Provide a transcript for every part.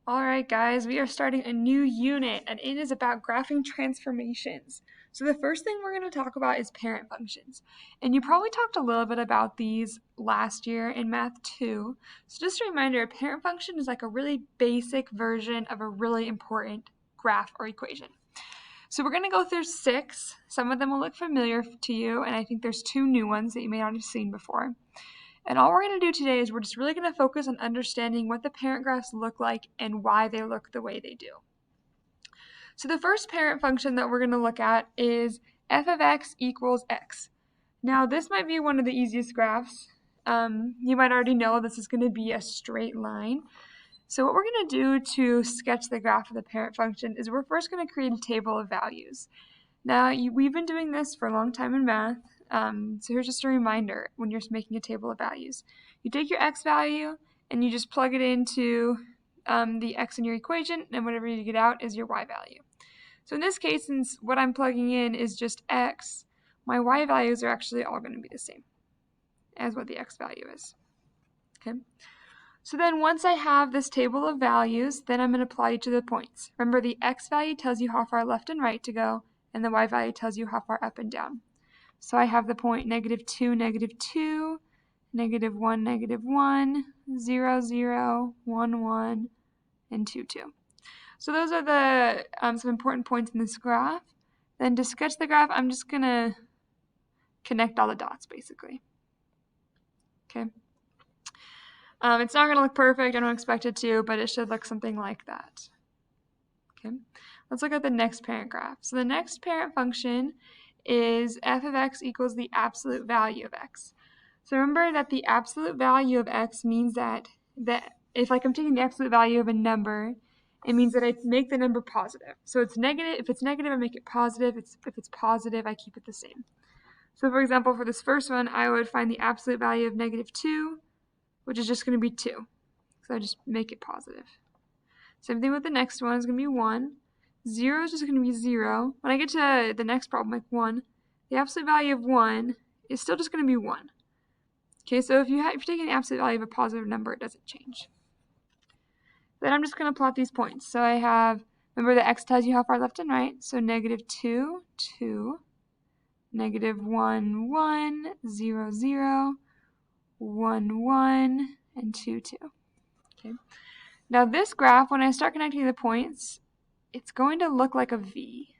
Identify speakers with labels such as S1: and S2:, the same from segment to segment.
S1: Alright guys, we are starting a new unit and it is about graphing transformations. So the first thing we're going to talk about is parent functions. And you probably talked a little bit about these last year in Math 2. So just a reminder, a parent function is like a really basic version of a really important graph or equation. So we're going to go through 6. Some of them will look familiar to you, and I think there's 2 new ones that you may not have seen before. And all we're going to do today is we're just really going to focus on understanding what the parent graphs look like and why they look the way they do. So the first parent function that we're going to look at is f of x equals x. Now this might be one of the easiest graphs. You might already know this is going to be a straight line. So what we're going to do to sketch the graph of the parent function is we're first going to create a table of values. Now, we've been doing this for a long time in math, so here's just a reminder when you're making a table of values. You take your x value and you just plug it into the x in your equation, and whatever you get out is your y value. So in this case, since what I'm plugging in is just x, my y values are actually all going to be the same as what the x value is. Okay. So then once I have this table of values, then I'm going to plot each of the points. Remember, the x value tells you how far left and right to go, and the y value tells you how far up and down. So I have the point -2, -2, -1, -1, 0, 0, 1, 1, and 2, 2. So those are the some important points in this graph. Then to sketch the graph, I'm just going to connect all the dots, basically. Okay. It's not going to look perfect, I don't expect it to, but it should look something like that. Okay, let's look at the next parent graph. So the next parent function is f of x equals the absolute value of x. So remember that the absolute value of x means that if I'm taking the absolute value of a number, it means that I make the number positive. So it's negative. If it's negative, I make it positive. If it's positive, I keep it the same. So for example, for this first one, I would find the absolute value of -2, which is just going to be 2. So I just make it positive. Same thing with the next one, is going to be 1. 0 is just going to be 0. When I get to the next problem, like 1, the absolute value of 1 is still just going to be 1. Okay, so if you're taking the absolute value of a positive number, it doesn't change. Then I'm just going to plot these points. So I have, remember the x tells you how far left and right, so -2, 2, -1, 1, 0, 0, 1, 1, and 2, 2. Okay. Now this graph, when I start connecting the points, it's going to look like a V.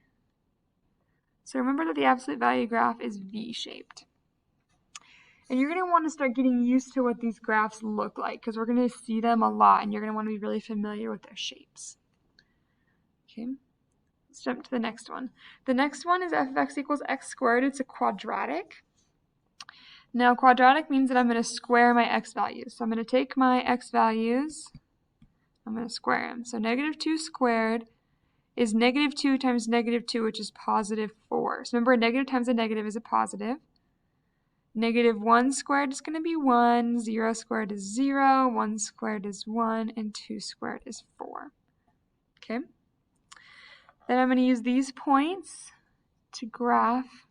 S1: So remember that the absolute value graph is V-shaped. And you're going to want to start getting used to what these graphs look like, because we're going to see them a lot, and you're going to want to be really familiar with their shapes. Okay. Let's jump to the next one. The next one is f of x equals x squared. It's a quadratic. Now, quadratic means that I'm going to square my x values. So I'm going to take my x values, I'm going to square them. So -2 squared is -2 times -2, which is +4. So remember, a negative times a negative is a positive. -1 squared is going to be 1, 0 squared is 0, 1 squared is 1, and 2 squared is 4. Okay? Then I'm going to use these points to graph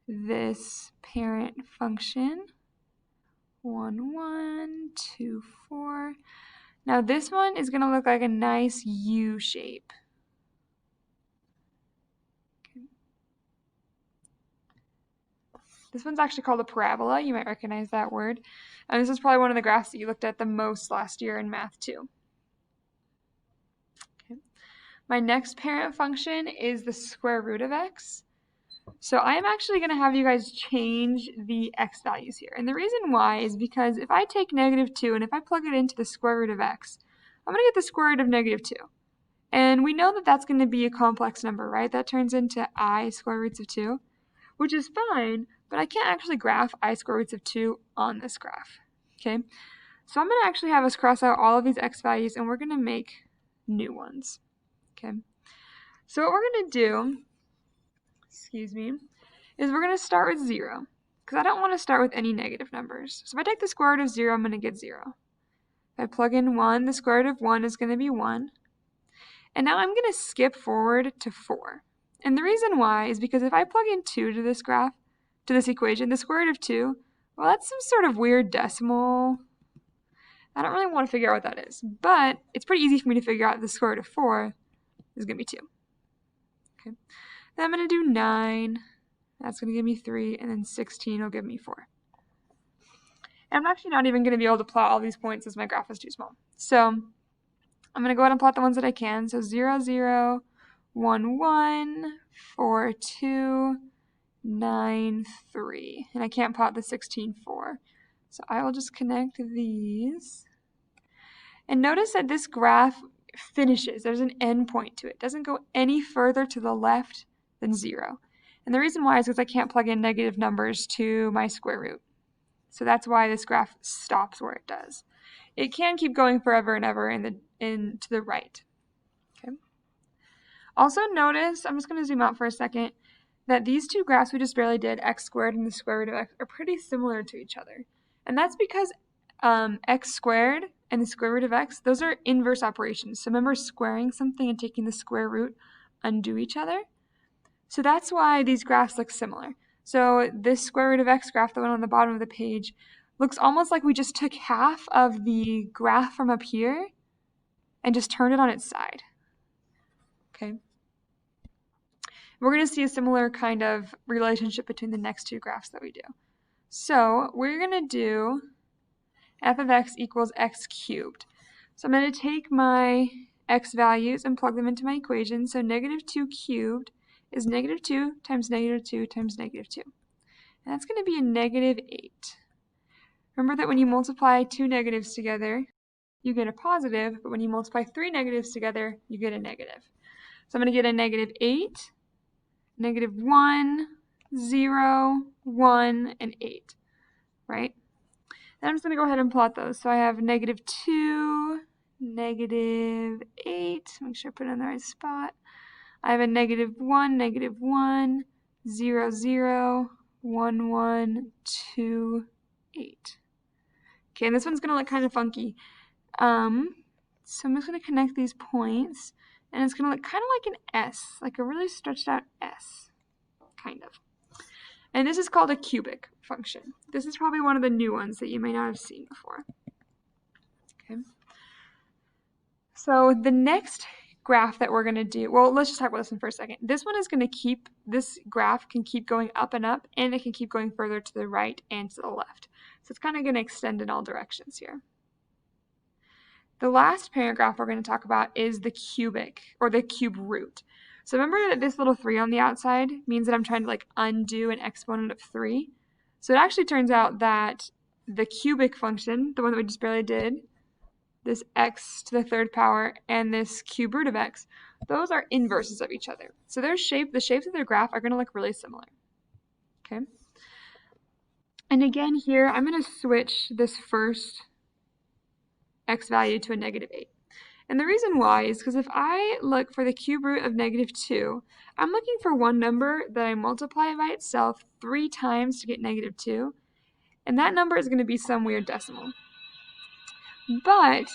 S1: this parent function. 1, 1, 2, 4. Now this one is going to look like a nice U shape. Okay. This one's actually called a parabola. You might recognize that word. And this is probably one of the graphs that you looked at the most last year in Math 2. Okay. My next parent function is the square root of x. So I am actually going to have you guys change the x values here. And the reason why is because if I take -2 and if I plug it into the square root of x, I'm going to get the square root of -2. And we know that that's going to be a complex number, right? That turns into I square roots of 2, which is fine, but I can't actually graph I square roots of 2 on this graph. Okay? So I'm going to actually have us cross out all of these x values, and we're going to make new ones. Okay? So what we're going to do, is we're going to start with 0, because I don't want to start with any negative numbers. So if I take the square root of 0, I'm going to get 0. If I plug in 1, the square root of 1 is going to be 1. And now I'm going to skip forward to 4. And the reason why is because if I plug in 2 to this graph, to this equation, the square root of 2, well, that's some sort of weird decimal I don't really want to figure out what that is, but it's pretty easy for me to figure out the square root of 4 is going to be 2. Okay. Then I'm going to do 9. That's going to give me 3, and then 16 will give me 4. And I'm actually not even going to be able to plot all these points as my graph is too small. So I'm going to go ahead and plot the ones that I can. So 0, 0, 1, 1, 4, 2, 9, 3. And I can't plot the 16, 4. So I will just connect these. And notice that this graph finishes. There's an end point to it. It doesn't go any further to the left than 0. And the reason why is because I can't plug in negative numbers to my square root. So that's why this graph stops where it does. It can keep going forever and ever to the right. Okay. Also notice, I'm just going to zoom out for a second, that these two graphs we just barely did, x squared and the square root of x, are pretty similar to each other. And that's because x squared and the square root of x, those are inverse operations. So remember, squaring something and taking the square root undo each other. So that's why these graphs look similar. So this square root of x graph, the one on the bottom of the page, looks almost like we just took half of the graph from up here and just turned it on its side. Okay. We're going to see a similar kind of relationship between the next two graphs that we do. So we're going to do f of x equals x cubed. So I'm going to take my x values and plug them into my equation. So negative 2 cubed is negative 2 times negative 2 times negative 2. And that's going to be a negative 8. Remember that when you multiply two negatives together, you get a positive, but when you multiply three negatives together, you get a negative. So I'm going to get a negative 8, negative 1, 0, 1, and 8, right? And I'm just going to go ahead and plot those. So I have negative 2, negative 8, make sure I put it in the right spot. I have a negative 1, 0, 0, 1, 1, 2, 8. Okay, and this one's going to look kind of funky. So I'm just going to connect these points, and it's going to look kind of like an S, like a really stretched out S, kind of. And this is called a cubic function. This is probably one of the new ones that you may not have seen before. Okay. So the next graph that we're going to do, well, let's just talk about this one for a second. This one is going to keep, this graph can keep going up and up, and it can keep going further to the right and to the left. So it's kind of going to extend in all directions here. The last parent graph we're going to talk about is the cubic, or the cube root. So remember that this little 3 on the outside means that I'm trying to like undo an exponent of 3. So it actually turns out that the cubic function, the one that we just barely did, this x to the third power, and this cube root of x, those are inverses of each other. So the shapes of their graph are going to look really similar. Okay. And again here, I'm going to switch this first x value to a negative 8. And the reason why is because if I look for the cube root of negative 2, I'm looking for one number that I multiply by itself 3 times to get negative 2. And that number is going to be some weird decimal. But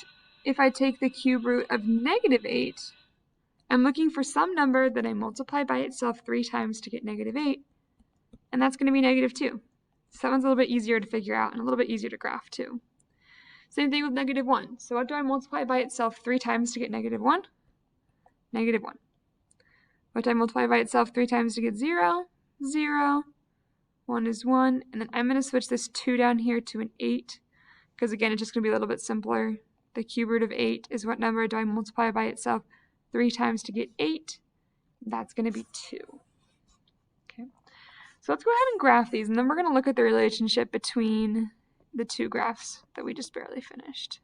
S1: if I take the cube root of negative 8, I'm looking for some number that I multiply by itself 3 times to get negative 8. And that's going to be negative 2. So that one's a little bit easier to figure out and a little bit easier to graph too. Same thing with negative 1. So what do I multiply by itself 3 times to get negative 1? Negative 1. What do I multiply by itself 3 times to get 0? 0. 1 is 1. And then I'm going to switch this 2 down here to an 8. Because again, it's just going to be a little bit simpler. The cube root of 8 is what number do I multiply by itself 3 times to get 8? That's going to be 2. Okay. So let's go ahead and graph these. And then we're going to look at the relationship between the two graphs that we just barely finished.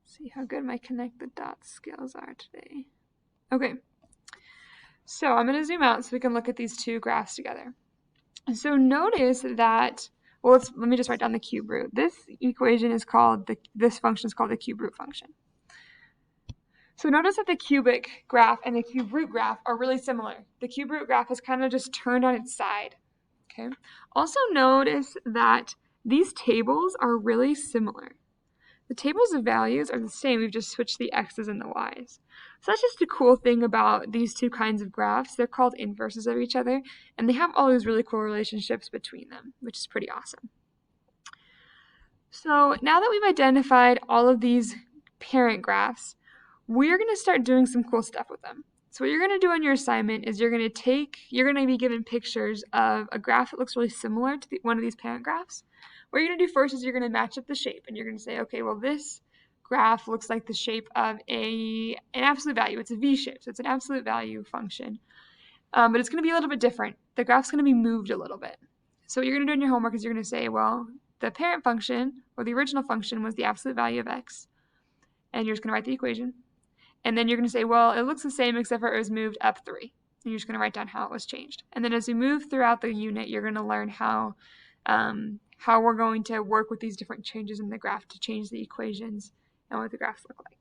S1: See how good my connect the dots skills are today. Okay, so I'm going to zoom out so we can look at these two graphs together. So notice that, well, let me just write down the cube root. This equation is called, this function is called the cube root function. So notice that the cubic graph and the cube root graph are really similar. The cube root graph is kind of just turned on its side. Okay. Also notice that these tables are really similar. The tables of values are the same, we've just switched the x's and the y's. So that's just a cool thing about these two kinds of graphs. They're called inverses of each other, and they have all these really cool relationships between them, which is pretty awesome. So now that we've identified all of these parent graphs, we're going to start doing some cool stuff with them. So what you're going to do on your assignment is you're going to be given pictures of a graph that looks really similar to one of these parent graphs. What you're going to do first is you're going to match up the shape, and you're going to say, okay, well, this graph looks like the shape of an absolute value. It's a V shape, so it's an absolute value function. But it's going to be a little bit different. The graph's going to be moved a little bit. So what you're going to do in your homework is you're going to say, well, the parent function, or the original function, was the absolute value of x. And you're just going to write the equation. And then you're going to say, well, it looks the same except for it was moved up 3. And you're just going to write down how it was changed. And then as we move throughout the unit, you're going to learn how we're going to work with these different changes in the graph to change the equations and what the graphs look like.